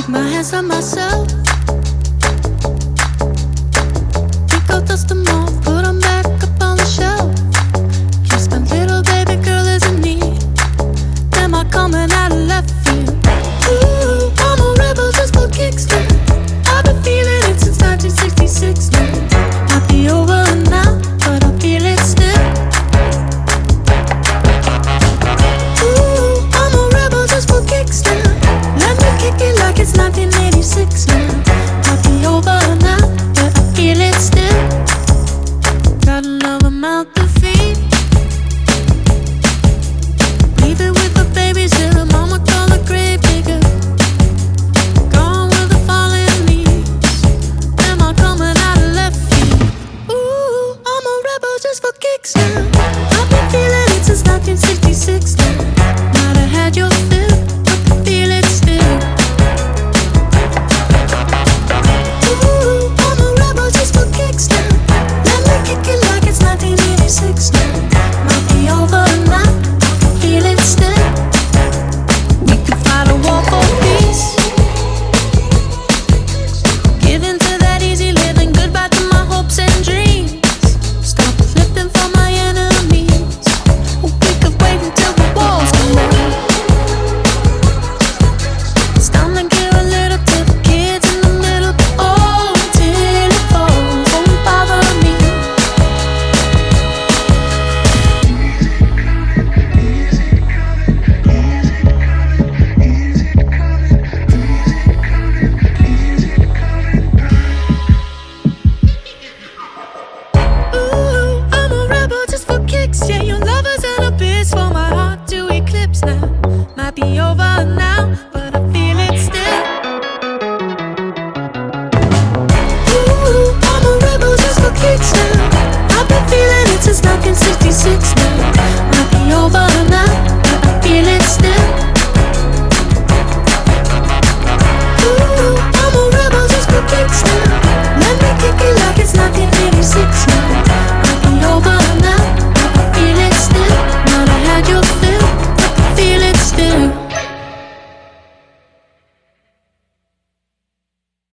my hands on myself. Think I'll dust them off, put them back up on the shelf. Kiss my little baby girl isn't me. Am I coming out of left field? Ooh, I'm a rebel just for kicks now. I've been feeling it since 1966 now. Might be over now, but I feel it still. Ooh, I'm a rebel just for kicks now. Let me kick it like it's 19